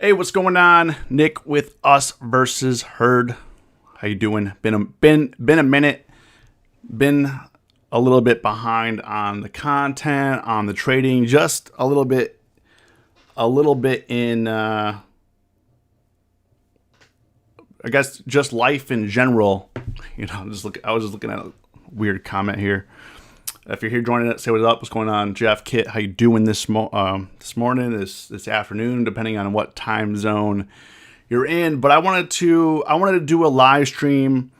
Hey, what's going on? Nick with Us versus Herd. How you doing? Been a minute. Been a little bit behind on the content, on the trading, just a little bit in I guess just life in general. I was just looking at a weird comment here. If you're here joining it, say what's up. What's going on, Jeff? Kit, how you doing this morning, this afternoon, depending on what time zone you're in. But I wanted to do a live stream,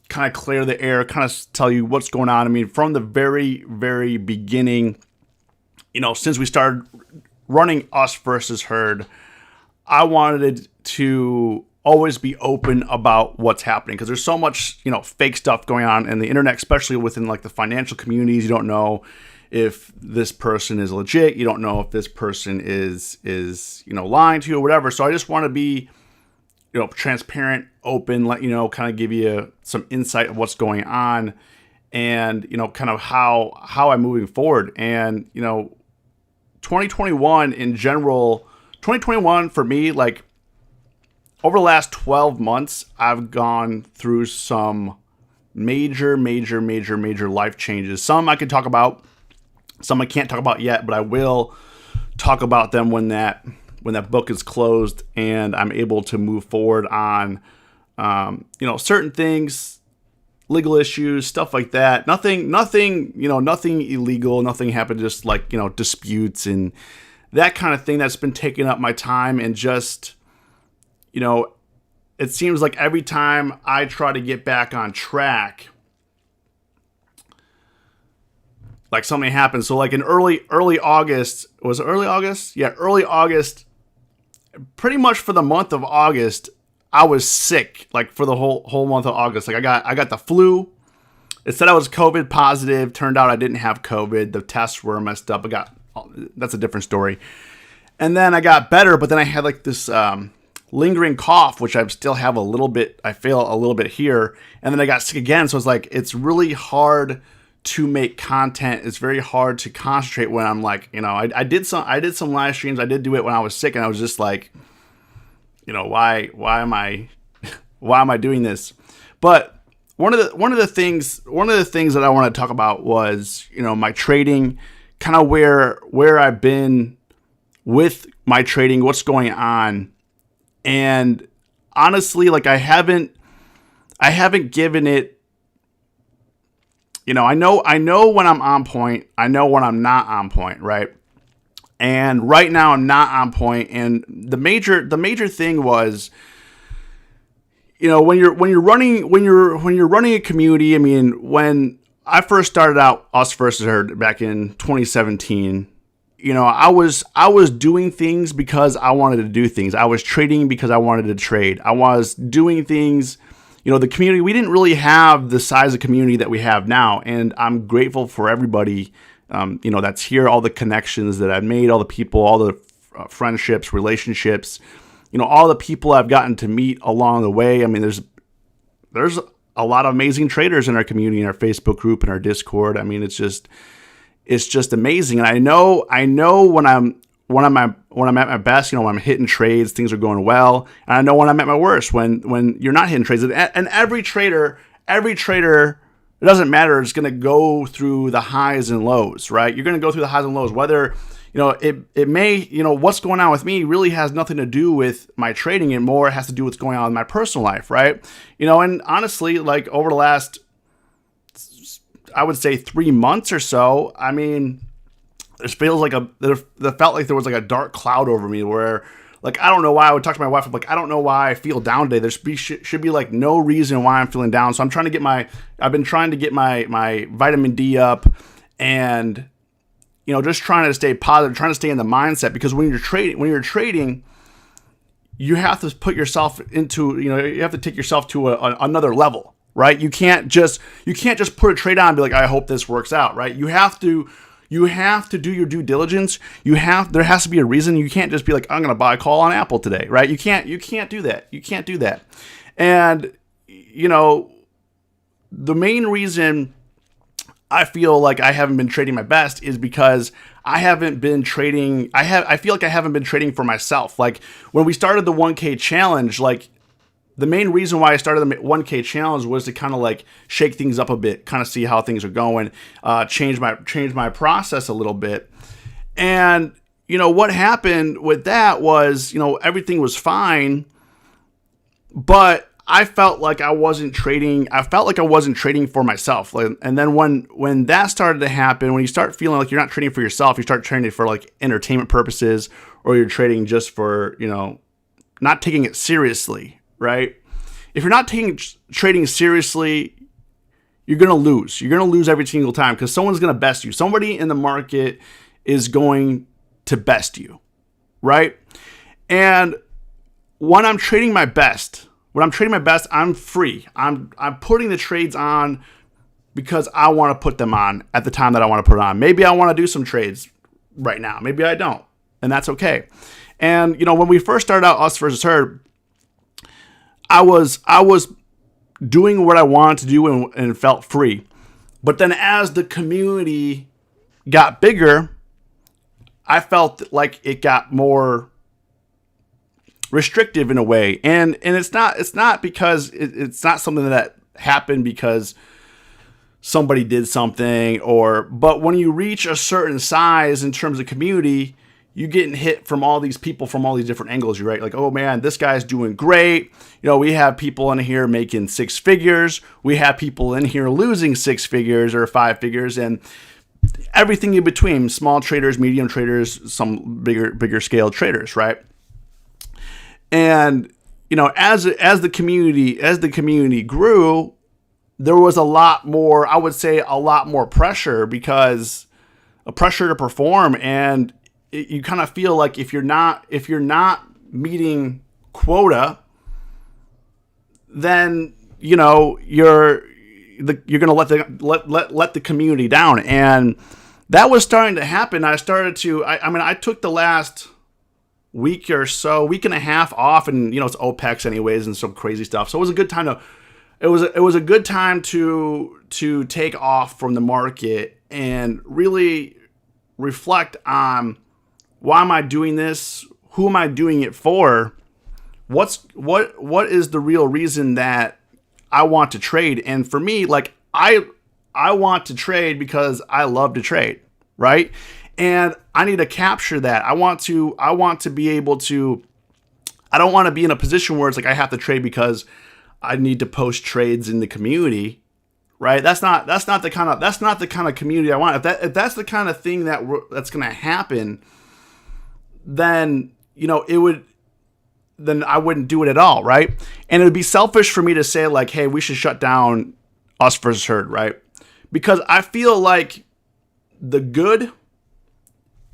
kind of clear the air, kind of tell you what's going on. I mean, from the very, very beginning, since we started running Us versus Herd, I wanted to always be open about what's happening because there's so much, fake stuff going on in the internet, especially within like the financial communities. You don't know if this person is legit. You don't know if this person is lying to you or whatever. So I just want to be, transparent, open, let kind of give you some insight of what's going on and, kind of how I'm moving forward. And, 2021 in general, 2021 for me, like, over the last 12 months, I've gone through some major life changes. Some I can talk about, some I can't talk about yet, but I will talk about them when that book is closed and I'm able to move forward on, certain things, legal issues, stuff like that. Nothing illegal. Nothing happened. Just like disputes and that kind of thing that's been taking up my time and just. It seems like every time I try to get back on track, like something happens. So like in early August, was it early August? Yeah, early August, pretty much for the month of August, I was sick, like for the whole month of August. Like I got the flu. It said I was COVID positive. Turned out I didn't have COVID. The tests were messed up. That's a different story. And then I got better, but then I had like this lingering cough, which I still have a little bit. I feel a little bit here, and then I got sick again. So it's like it's really hard to make content. It's very hard to concentrate when I'm like, I did some live streams. I did do it when I was sick, and I was just like, why am I doing this? But one of the things that I want to talk about was my trading, kind of where I've been with my trading, what's going on. And honestly, like I haven't given it, I know when I'm on point, I know when I'm not on point, right? And right now I'm not on point. And the major thing was, when you're running a community, I mean, when I first started out Us versus Herd back in 2017, I was doing things because I wanted to do things. I was trading because I wanted to trade. I was doing things, the community, we didn't really have the size of community that we have now. And I'm grateful for everybody, that's here, all the connections that I've made, all the people, all the friendships, relationships, all the people I've gotten to meet along the way. I mean, there's a lot of amazing traders in our community, in our Facebook group, in our Discord. I mean, it's just amazing. And I know when I'm at my best, when I'm hitting trades, things are going well. And I know when I'm at my worst, when you're not hitting trades. And every trader, it doesn't matter. It's going to go through the highs and lows, right? You're going to go through the highs and lows. Whether, it may, what's going on with me really has nothing to do with my trading, and more has to do with what's going on in my personal life, right? And honestly, like over the last, I would say 3 months or so, I mean, there felt like there was like a dark cloud over me where, like, I don't know why. I would talk to my wife, I'm like, I don't know why I feel down today. There should be like no reason why I'm feeling down. So I've been trying to get my vitamin D up and, just trying to stay positive, trying to stay in the mindset, because when you're trading, you have to put yourself into, you have to take yourself to another level. Right? You can't just put a trade on and be like, I hope this works out, right? You have to do your due diligence. There has to be a reason. You can't just be like, I'm going to buy a call on Apple today, right? You can't do that. You can't do that. And, the main reason I feel like I haven't been trading my best is because I haven't been trading. I feel like I haven't been trading for myself. Like when we started the 1K challenge, like the main reason why I started the 1K challenge was to kind of like shake things up a bit, kind of see how things are going, change my process a little bit. And what happened with that was, everything was fine, but I felt like I wasn't trading. I felt like I wasn't trading for myself. And then when that started to happen, when you start feeling like you're not trading for yourself, you start trading for like entertainment purposes, or you're trading just for, not taking it seriously, right? If you're not taking trading seriously, you're going to lose. You're going to lose every single time because someone's going to best you. Somebody in the market is going to best you, right? And when I'm trading my best, I'm free. I'm putting the trades on because I want to put them on at the time that I want to put it on. Maybe I want to do some trades right now. Maybe I don't, and that's okay. And when we first started out, Us versus Herd, I was doing what I wanted to do and felt free. But then as the community got bigger, I felt like it got more restrictive in a way. And it's not because it's not something that happened because somebody did something, but when you reach a certain size in terms of community, you getting hit from all these people from all these different angles. You're right. Like, oh man, this guy's doing great. We have people in here making 6 figures. We have people in here losing 6 figures or 5 figures, and everything in between, small traders, medium traders, some bigger scale traders, right? And as the community grew, there was a lot more, I would say a lot more pressure, because a pressure to perform, and you kind of feel like if you're not meeting quota, then you're going to let the community down. And that was starting to happen. I took the last week or so, week and a half off, and it's OPEX anyways and some crazy stuff. So it was a good time to take off from the market and really reflect on, why am I doing this? Who am I doing it for? What is the real reason that I want to trade? And for me, like I want to trade because I love to trade, right? And I need to capture that. I want to be able to, I don't want to be in a position where it's like I have to trade because I need to post trades in the community, right? That's not the kind of community I want. If that's the kind of thing that's going to happen, then then I wouldn't do it at all, right? And it would be selfish for me to say like, hey, we should shut down Us versus Herd, right? Because I feel like the good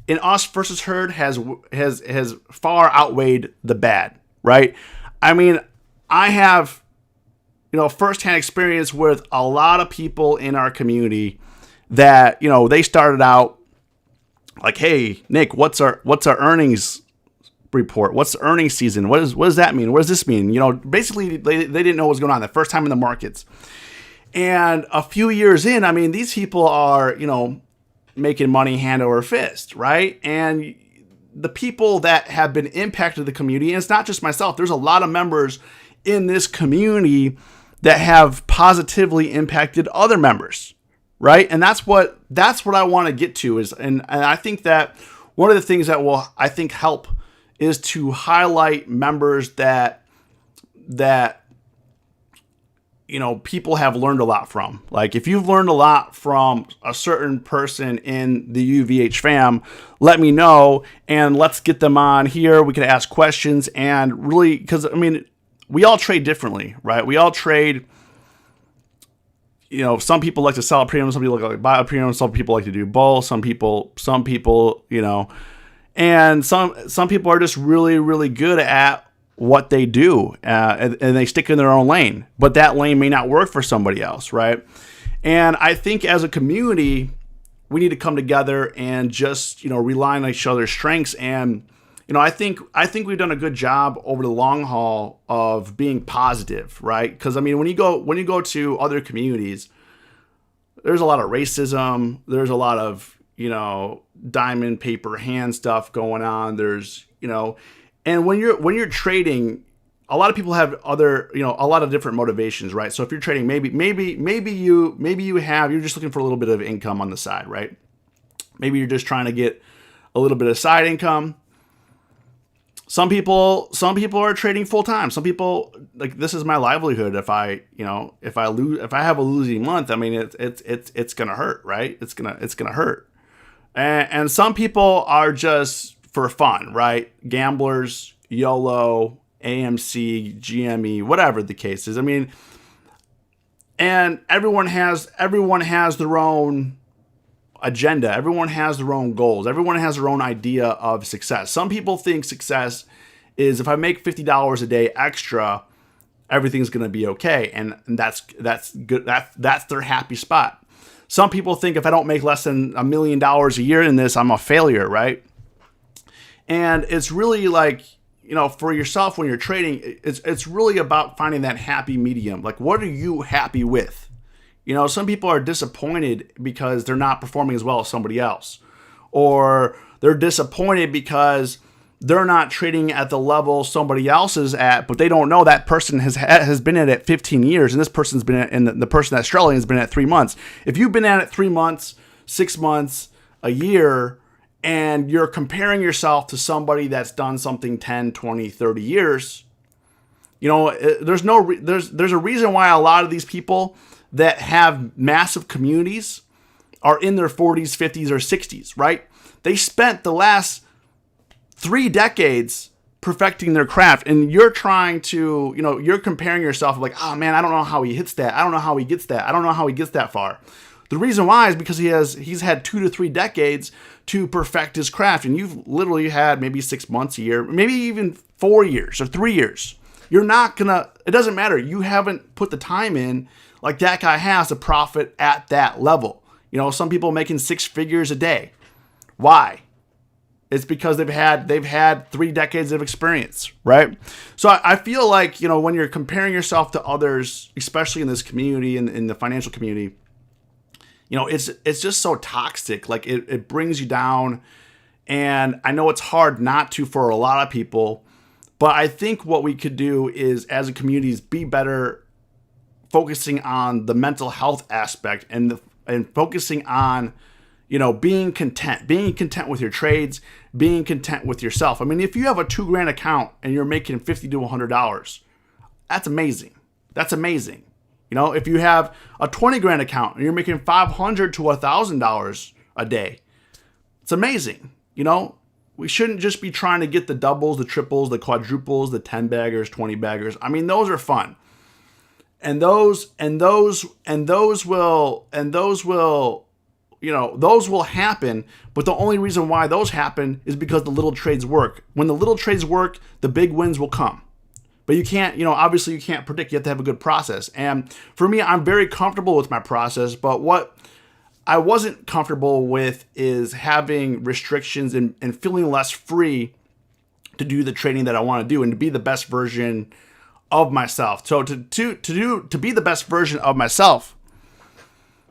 in Us versus Herd has far outweighed the bad, right? I mean, I have firsthand experience with a lot of people in our community that they started out like, hey, Nick, what's our earnings report? What's the earnings season? What does that mean? What does this mean? Basically they didn't know what was going on the first time in the markets. And a few years in, I mean, these people are, making money hand over fist, right? And the people that have been impacted the community, and it's not just myself, there's a lot of members in this community that have positively impacted other members, right? And that's what I want to get to is, and I think that one of the things that will, I think, help is to highlight members that people have learned a lot from. Like if you've learned a lot from a certain person in the UVH fam, let me know and let's get them on here. We can ask questions and really, because I mean, we all trade differently, right? We all trade. Some people like to sell a premium, some people like to buy a premium, some people like to do both. Some people, and some people are just really, really good at what they do, and they stick in their own lane, but that lane may not work for somebody else, right? And I think as a community, we need to come together and just, rely on each other's strengths. And, I think we've done a good job over the long haul of being positive, right? Because I mean, when you go to other communities, there's a lot of racism, there's a lot of diamond paper hand stuff going on. There's, and when you're trading, a lot of people have a lot of different motivations, right? So if you're trading, maybe you're just looking for a little bit of income on the side, right? Maybe you're just trying to get a little bit of side income. Some people are trading full time. Some people, like, this is my livelihood. If I have a losing month, I mean, it's gonna hurt, right? It's gonna hurt. And some people are just for fun, right? Gamblers, YOLO, AMC, GME, whatever the case is. I mean, and everyone has their own agenda. Everyone has their own goals. Everyone has their own idea of success. Some people think success is if I make $50 a day extra, everything's going to be okay. And that's good. That's their happy spot. Some people think if I don't make less than $1 million a year in this, I'm a failure, right? And it's really like, for yourself when you're trading, it's really about finding that happy medium. Like, what are you happy with? Some people are disappointed because they're not performing as well as somebody else. Or they're disappointed because they're not trading at the level somebody else is at, but they don't know that person has been at it 15 years, and this person's been at, and the person that's struggling has been at 3 months. If you've been at it 3 months, 6 months, a year, and you're comparing yourself to somebody that's done something 10, 20, 30 years, there's a reason why a lot of these people that have massive communities are in their 40s, 50s, or 60s, right? They spent the last 3 decades perfecting their craft, and you're trying to, you're comparing yourself like, oh man, I don't know how he hits that. I don't know how he gets that. I don't know how he gets that far. The reason why is because he's had 2 to 3 decades to perfect his craft, and you've literally had maybe 6 months, a year, maybe even 4 years or 3 years. You're not gonna, it doesn't matter. You haven't put the time in like that guy has to profit at that level. Some people making 6 figures a day. Why? It's because they've had 3 decades of experience, right? So I feel like, when you're comparing yourself to others, especially in this community, in the financial community, it's just so toxic. Like it brings you down. And I know it's hard not to for a lot of people, but I think what we could do is, as a community, is be better focusing on the mental health aspect and focusing on, being content with your trades, being content with yourself. I mean, if you have a $2,000 account and you're making $50 to $100, that's amazing. That's amazing. If you have a $20,000 account and you're making $500 to $1,000 a day, it's amazing. We shouldn't just be trying to get the doubles, the triples, the quadruples, the 10 baggers, 20 baggers. I mean, those are fun. And those will happen, but the only reason why those happen is because the little trades work. When the little trades work, the big wins will come. But you can't, obviously you can't predict. You have to have a good process. And for me, I'm very comfortable with my process, but what I wasn't comfortable with is having restrictions and feeling less free to do the trading that I want to do and to be the best version of myself. So to be the best version of myself,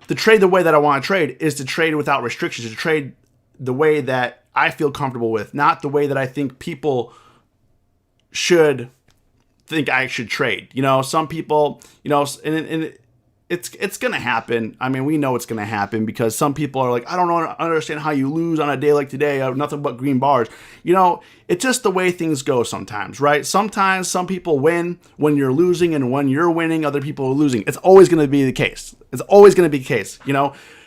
to trade the way that I want to trade is to trade without restrictions, to trade the way that I feel comfortable with, not the way that I think people should think I should trade. Some people, and it's going to happen. I mean, we know it's going to happen because some people are like, I don't understand how you lose on a day like today. I have nothing but green bars. It's just the way things go sometimes, right? Sometimes some people win when you're losing, and when you're winning, other people are losing. It's always going to be the case. It's always going to be the case.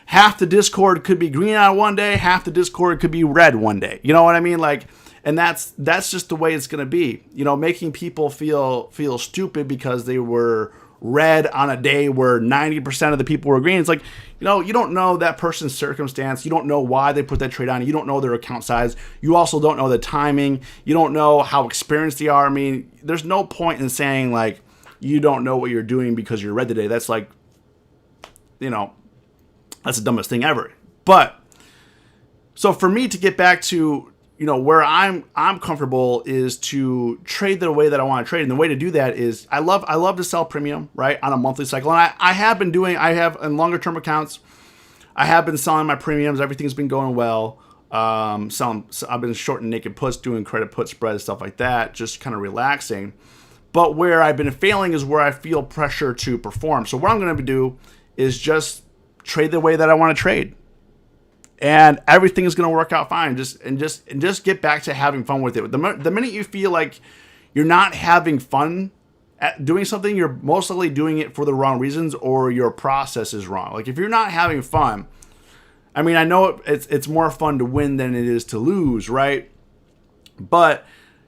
Half the Discord could be green on one day, half the Discord could be red one day. You know what I mean? Like, and that's just the way it's going to be. Making people feel stupid because they were red on a day where 90% of the people were green. It's like, you don't know that person's circumstance. You don't know why they put that trade on. You don't know their account size. You also don't know the timing. You don't know how experienced they are. I mean, there's no point in saying like, you don't know what you're doing because you're red today. That's like, that's the dumbest thing ever. But so for me to get back to, where I'm comfortable is to trade the way that I want to trade. And the way to do that is I love to sell premium, right, on a monthly cycle. And I have in longer term accounts, I have been selling my premiums. Everything's been going well. I've been shorting naked puts, doing credit put spreads, stuff like that, just kind of relaxing. But where I've been failing is where I feel pressure to perform. So what I'm going to do is just trade the way that I want to trade, and everything is going to work out fine. Just get back to having fun with it. The minute you feel like you're not having fun at doing something, you're most likely doing it for the wrong reasons, or your process is wrong. Like if you're not having fun, I mean, I know it's more fun to win than it is to lose, right? But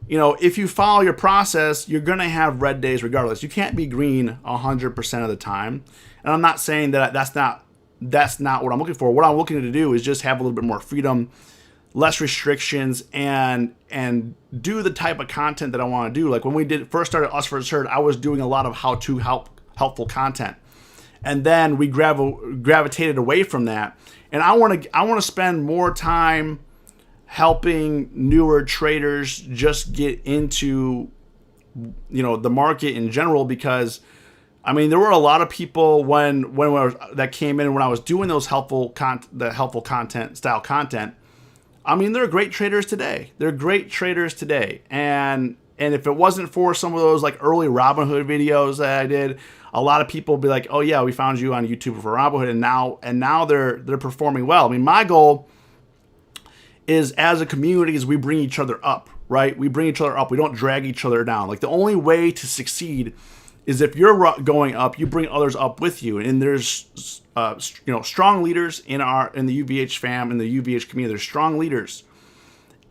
if you follow your process, you're going to have red days regardless. You can't be green 100% of the time. And I'm not saying that that's not what I'm looking for. What I'm looking to do is just have a little bit more freedom, less restrictions, and do the type of content that I want to do. Like when we first started Us vs. Herd, I was doing a lot of how-to helpful content. And then we gravitated away from that. And I want to spend more time helping newer traders just get into the market in general, because I mean there were a lot of people that came in when I was doing those helpful content style content. I mean they're great traders today. And if it wasn't for some of those like early Robinhood videos that I did, a lot of people would be like, "Oh yeah, we found you on YouTube for Robinhood," and now they're performing well. I mean, my goal is as a community is we bring each other up, right? We bring each other up. We don't drag each other down. Like the only way to succeed is if you're going up, you bring others up with you. And there's strong leaders in the UVH fam, in the UVH community. There's strong leaders.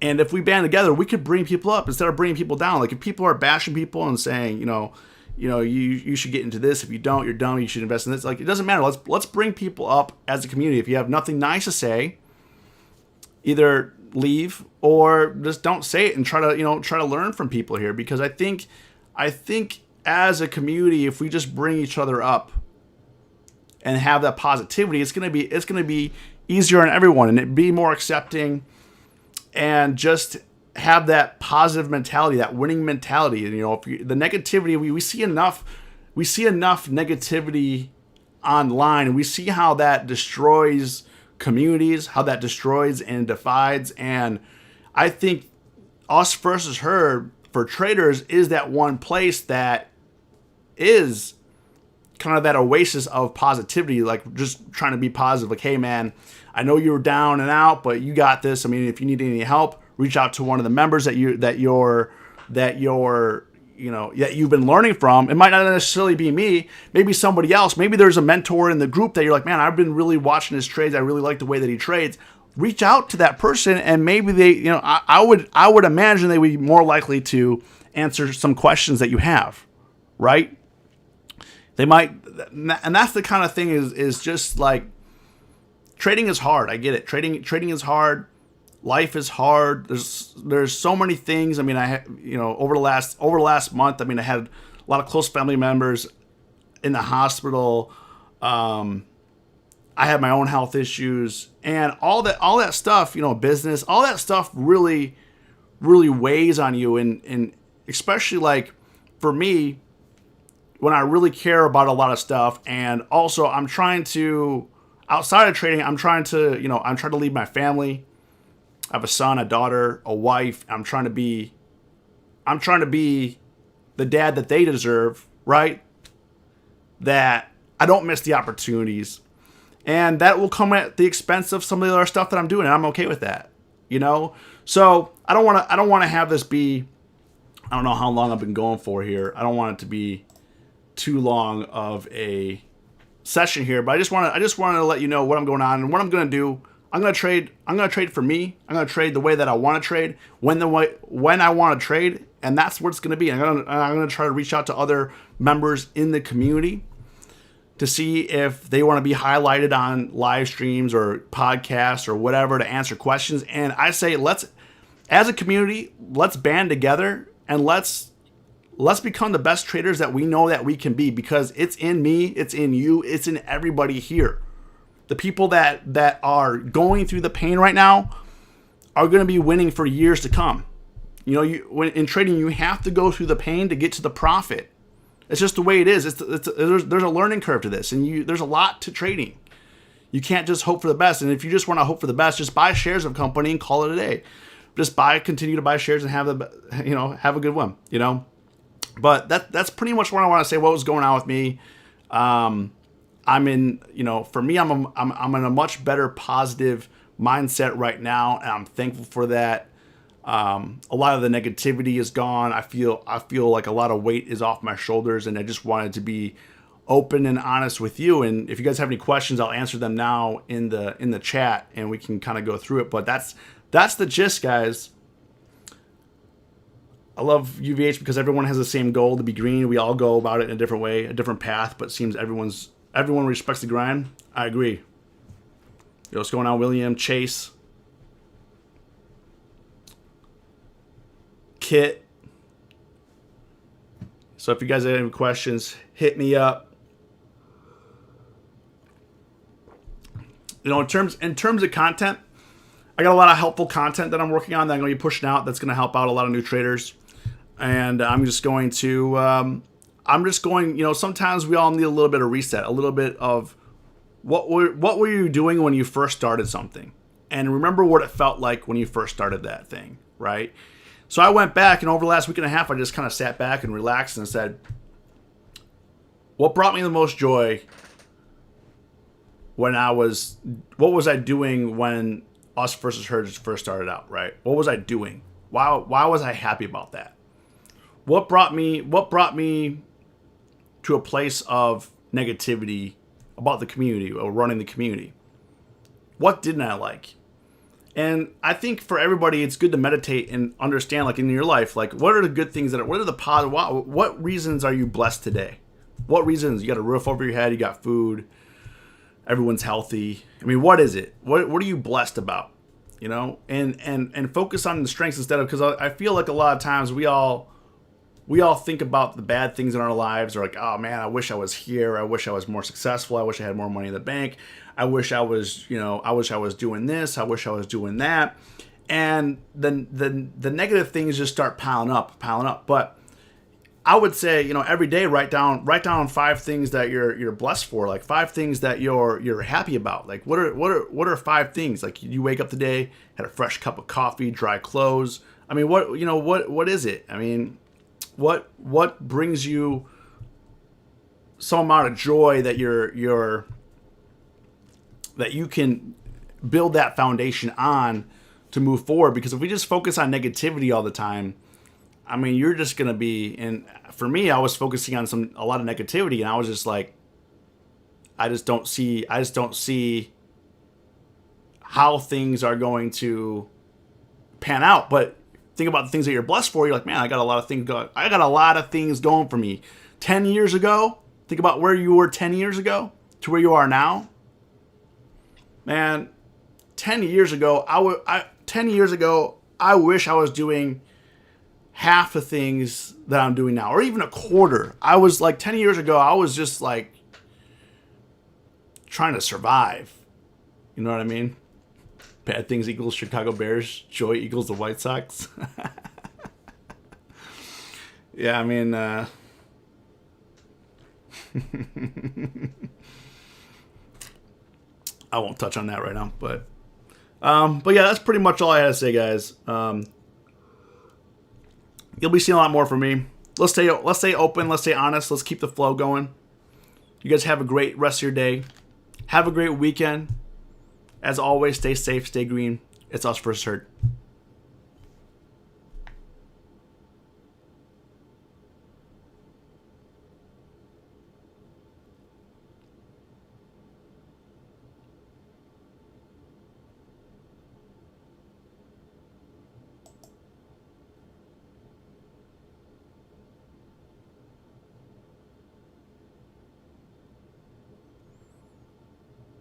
And if we band together, we could bring people up instead of bringing people down. Like if people are bashing people and saying, you should get into this. If you don't, you're dumb. You should invest in this. Like it doesn't matter. Let's bring people up as a community. If you have nothing nice to say, either leave or just don't say it and try to learn from people here, because I think as a community, if we just bring each other up and have that positivity, it's gonna be easier on everyone, and it be more accepting, and just have that positive mentality, that winning mentality. And the negativity, we see enough negativity online, and we see how that destroys communities, how that destroys and divides. And I think Us vs. Herd for traders is that one place that is kind of that oasis of positivity, like just trying to be positive. Like, hey man, I know you were down and out, but you got this. I mean, if you need any help, reach out to one of the members that you've been learning from. It might not necessarily be me, maybe somebody else. Maybe there's a mentor in the group that you're like, man, I've been really watching his trades. I really like the way that he trades. Reach out to that person, and maybe they, I would imagine they would be more likely to answer some questions that you have, right? They might, and that's the kind of thing is just like, trading is hard. I get it. Trading is hard. Life is hard. There's so many things. I mean, over the last month, I mean, I had a lot of close family members in the hospital. I had my own health issues, and all that stuff, business, all that stuff really, really weighs on you. And especially like for me, when I really care about a lot of stuff, and also I'm trying to, outside of trading, I'm trying to lead my family. I have a son, a daughter, a wife. I'm trying to be the dad that they deserve, right? That I don't miss the opportunities, and that will come at the expense of some of the other stuff that I'm doing, and I'm okay with that, So I don't want to have this be, I don't know how long I've been going for here. I don't want it to be too long of a session here, but I just wanted to let you know what I'm going on and what I'm going to do. I'm going to trade for me. I'm going to trade the way that I want to trade, when I want to trade, and that's what it's going to be. I'm going to try to reach out to other members in the community to see if they want to be highlighted on live streams or podcasts or whatever to answer questions. And I say, as a community, let's band together and let's become the best traders that we know that we can be, because it's in me, it's in you, it's in everybody here. The people that are going through the pain right now are going to be winning for years to come. When in trading, you have to go through the pain to get to the profit. It's just the way it is. There's a learning curve to this, and there's a lot to trading. You can't just hope for the best. And if you just want to hope for the best, just buy shares of a company and call it a day. Just continue to buy shares and have a good one, But that's pretty much what I want to say. What was going on with me? I'm in, for me, I'm in a much better positive mindset right now, and I'm thankful for that. A lot of the negativity is gone. I feel like a lot of weight is off my shoulders, and I just wanted to be open and honest with you. And if you guys have any questions, I'll answer them now in the chat, and we can kind of go through it. But that's the gist, guys. I love UVH because everyone has the same goal to be green. We all go about it in a different way, a different path, but it seems everyone respects the grind. I agree. What's going on, William? Chase. Kit. So if you guys have any questions, hit me up. In terms of content, I got a lot of helpful content that I'm working on that I'm going to be pushing out that's going to help out a lot of new traders. And I'm just going, sometimes we all need a little bit of reset, a little bit of what were you doing when you first started something? And remember what it felt like when you first started that thing, right? So I went back, and over the last week and a half, I just kind of sat back and relaxed and said, what brought me the most joy what was I doing when Us versus Her first started out, right? What was I doing? Why was I happy about that? What brought me to a place of negativity about the community or running the community? What didn't I like? And I think for everybody, it's good to meditate and understand, like in your life, like what are the good things what are the positive, what reasons are you blessed today? What reasons? You got a roof over your head, you got food, everyone's healthy. I mean, what is it? What are you blessed about? And focus on the strengths instead of, because I feel like a lot of times we all think about the bad things in our lives, or like, oh man, I wish I was here. I wish I was more successful. I wish I had more money in the bank. I wish I was, I wish I was doing this. I wish I was doing that. And then the negative things just start piling up. But I would say, every day write down 5 things that you're blessed for, like 5 things that you're happy about. Like what are 5 things? Like you wake up today, had a fresh cup of coffee, dry clothes. I mean, what is it? I mean, what brings you some amount of joy that that you can build that foundation on to move forward? Because if we just focus on negativity all the time, I mean, you're just going to be, and for me, I was focusing on a lot of negativity, and I was just like, I just don't see how things are going to pan out. But think about the things that you're blessed for. You're like, man, I got a lot of things going for me. 10 years ago, think about where you were 10 years ago to where you are now. Man, 10 years ago, I wish I was doing half the things that I'm doing now, or even a quarter. I was like 10 years ago, I was just like trying to survive. You know what I mean? Bad things equals Chicago Bears, joy equals the White Sox. Yeah, I mean, I won't touch on that right now, but yeah, that's pretty much all I had to say, guys. You'll be seeing a lot more from me. Let's stay open. Let's stay honest. Let's keep the flow going. You guys have a great rest of your day. Have a great weekend. As always, stay safe, stay green. It's Us versus Herd.